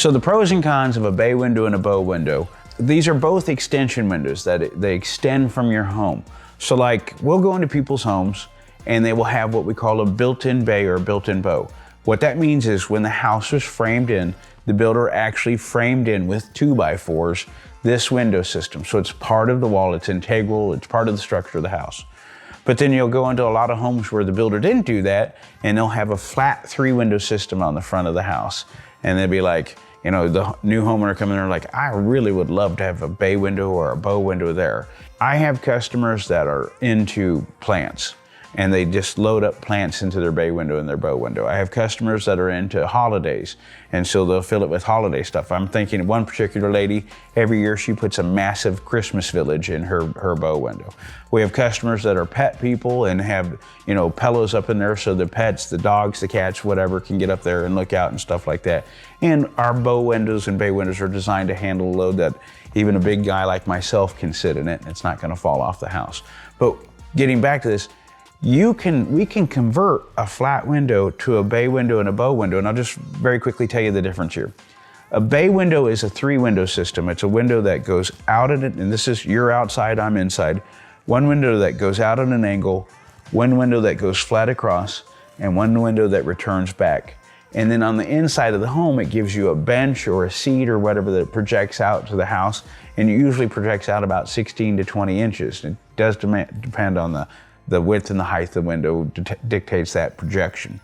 So the pros and cons of a bay window and a bow window. These are both extension windows that they extend from your home. So like we'll go into people's homes and they will have what we call a built-in bay or a built-in bow. What that means is when the house was framed in, the builder actually framed in with 2x4s this window system. So it's part of the wall, it's integral, it's part of the structure of the house. But then you'll go into a lot of homes where the builder didn't do that and they'll have a flat 3-window system on the front of the house. And they'll be like, you know, the new homeowner coming in there like, I really would love to have a bay window or a bow window there. I have customers that are into plants and they just load up plants into their bay window and their bow window. I have customers that are into holidays, and so they'll fill it with holiday stuff. I'm thinking of one particular lady, every year she puts a massive Christmas village in her bow window. We have customers that are pet people and have, you know, pillows up in there so the pets, the dogs, the cats, whatever, can get up there and look out and stuff like that. And our bow windows and bay windows are designed to handle a load that even a big guy like myself can sit in it and it's not gonna fall off the house. But getting back to this, we can convert a flat window to a bay window and a bow window, and I'll just very quickly tell you the difference here. A bay window is a 3-window system. It's a window that goes out at it, and this is you're outside, I'm inside. One window that goes out at an angle, one window that goes flat across, and one window that returns back. And then on the inside of the home, it gives you a bench or a seat or whatever that projects out to the house, and it usually projects out about 16 to 20 inches. It does depend on the width and the height of the window dictates that projection.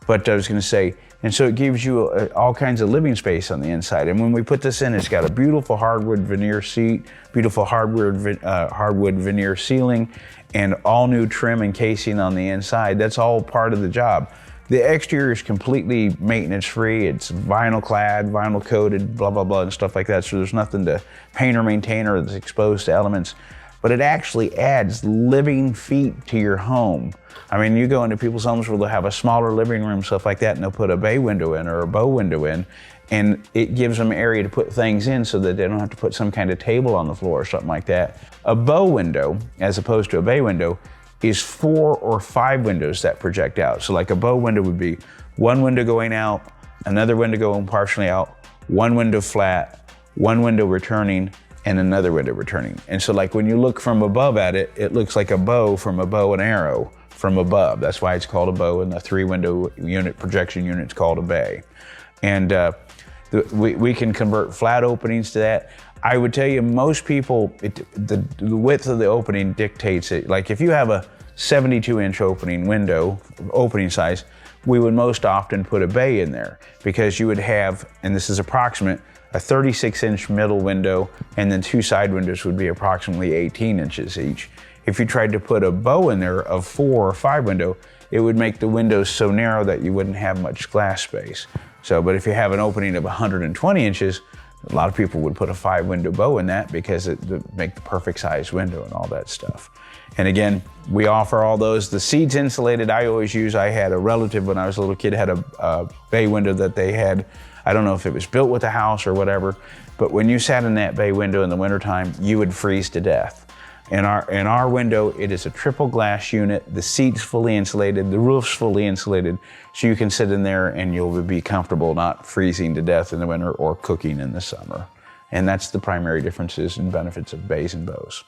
But I was gonna say, and so it gives you all kinds of living space on the inside. And when we put this in, it's got a beautiful hardwood veneer seat, beautiful hardwood veneer ceiling, and all new trim and casing on the inside. That's all part of the job. The exterior is completely maintenance free. It's vinyl clad, vinyl coated, blah, blah, blah, and stuff like that. So there's nothing to paint or maintain or that's exposed to elements. But it actually adds living feet to your home. I mean, you go into people's homes where they'll have a smaller living room, stuff like that, and they'll put a bay window in or a bow window in, and it gives them area to put things in so that they don't have to put some kind of table on the floor or something like that. A bow window, as opposed to a bay window, is 4 or 5 windows that project out. So like a bow window would be one window going out, another window going partially out, one window flat, one window returning, and another window returning. And so like when you look from above at it, it looks like a bow from a bow and arrow from above. That's why it's called a bow, and the 3-window unit projection unit is called a bay. And we can convert flat openings to that. I would tell you most people, the width of the opening dictates it. Like if you have a 72-inch opening window, opening size, we would most often put a bay in there because you would have, and this is approximate, a 36-inch middle window, and then 2 side windows would be approximately 18 inches each. If you tried to put a bow in there of 4 or 5 window, it would make the windows so narrow that you wouldn't have much glass space. So, but if you have an opening of 120 inches, a lot of people would put a 5-window bow in that because it would make the perfect size window and all that stuff. And again, we offer all those. The seat's insulated. I had a relative when I was a little kid had a bay window that they had. I don't know if it was built with the house or whatever, but when you sat in that bay window in the wintertime, you would freeze to death. In our window, it is a triple glass unit. The seat's fully insulated, the roof's fully insulated, so you can sit in there and you'll be comfortable not freezing to death in the winter or cooking in the summer. And that's the primary differences and benefits of bays and bows.